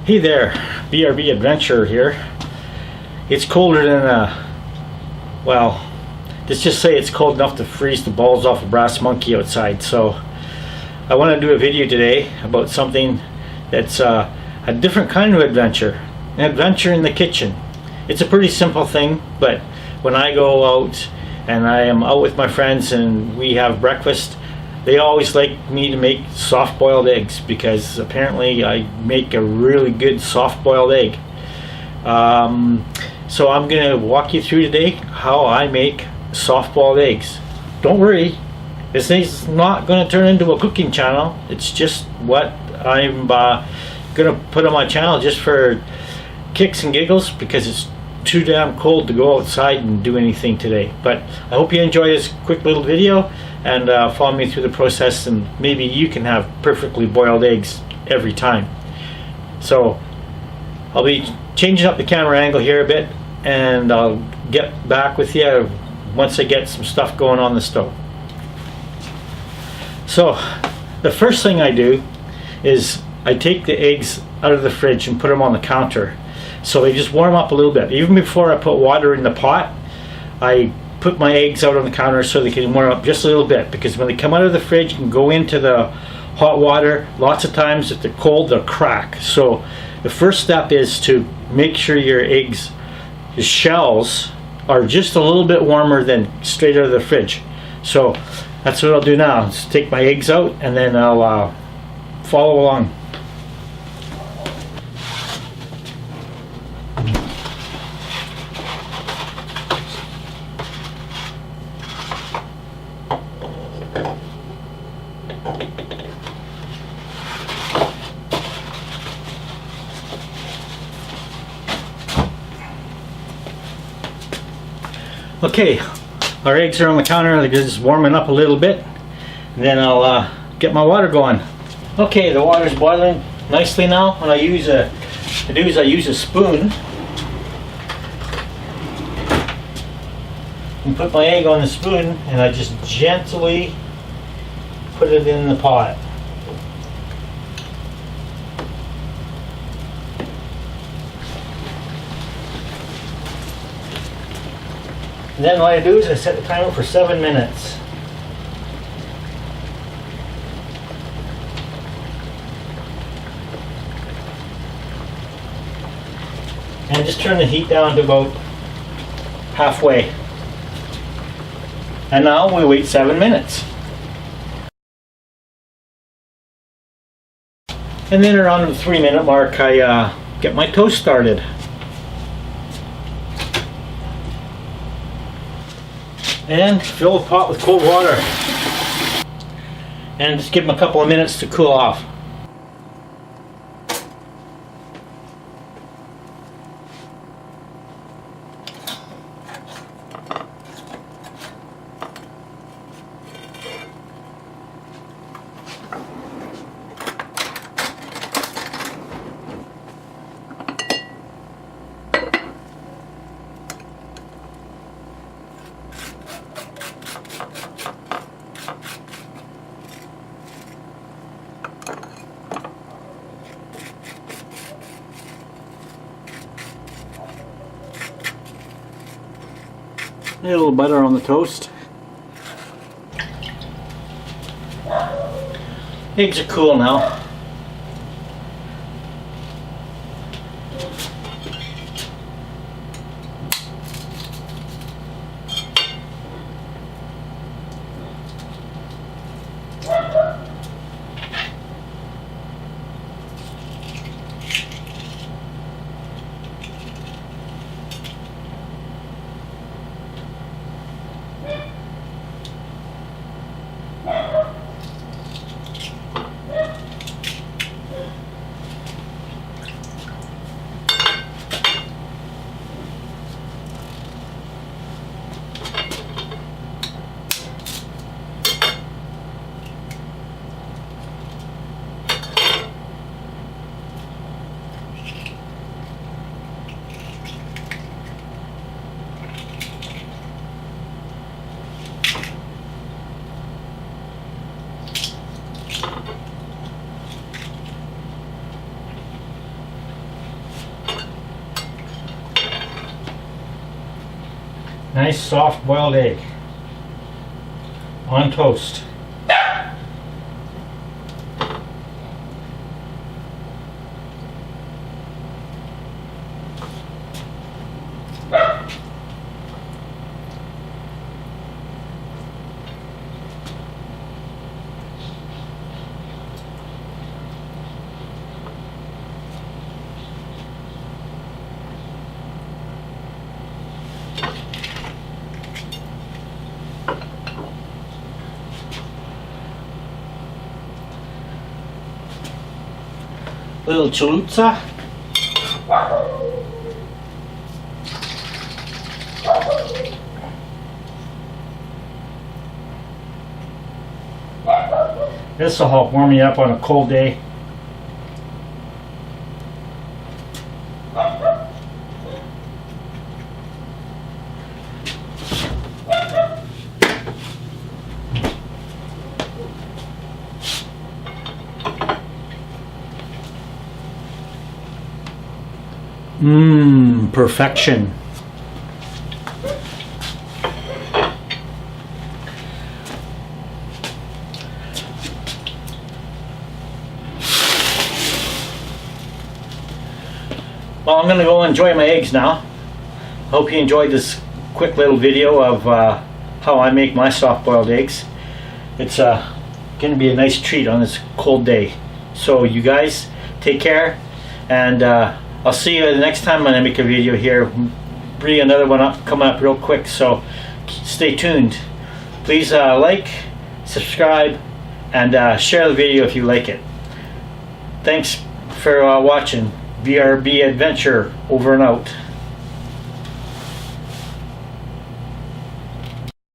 Hey there, BRB Adventurer here. It's colder than well, let's just say it's cold enough to freeze the balls off a brass monkey outside. So I want to do a video today about something that's a different kind of adventure. An adventure in the kitchen. It's a pretty simple thing, but when I go out and I am out with my friends and we have breakfast, they always like me to make soft-boiled eggs because apparently I make a really good soft-boiled egg. So I'm going to walk you through today how I make soft-boiled eggs. Don't worry, this is not going to turn into a cooking channel. It's just what I'm going to put on my channel just for kicks and giggles because it's too damn cold to go outside and do anything today. But I hope you enjoy this quick little video and follow me through the process, and maybe you can have perfectly boiled eggs every time. So I'll be changing up the camera angle here a bit, and I'll get back with you once I get some stuff going on the stove. So the first thing I do is I take the eggs out of the fridge and put them on the counter so they just warm up a little bit. Even before I put water in the pot, I put my eggs out on the counter so they can warm up just a little bit, because when they come out of the fridge and go into the hot water, lots of times if they're cold they'll crack. So the first step is to make sure your eggs, the shells, are just a little bit warmer than straight out of the fridge. So that's what I'll do now, is take my eggs out and then I'll follow along. Okay, our eggs are on the counter. They're just warming up a little bit, and then I'll get my water going. Okay, the water's boiling nicely now. What I use I use a spoon and put my egg on the spoon, and I just gently put it in the pot. And then what I do is I set the timer for 7 minutes. And just turn the heat down to about halfway. And now we wait 7 minutes. And then around the 3-minute mark I get my toast started. And fill the pot with cold water and just give them a couple of minutes to cool off. A little butter on the toast. Eggs are cool now. Nice soft boiled egg on toast. Little chalutza. This will help warm you up on a cold day. Perfection. Well, I'm gonna go enjoy my eggs now. Hope you enjoyed this quick little video of how I make my soft boiled eggs. It's gonna be a nice treat on this cold day. So you guys take care, and I'll see you the next time when I make a video here. Bring another one up, coming up real quick, so stay tuned. Please like, subscribe, and share the video if you like it. Thanks for watching. BRB Adventure, over and out.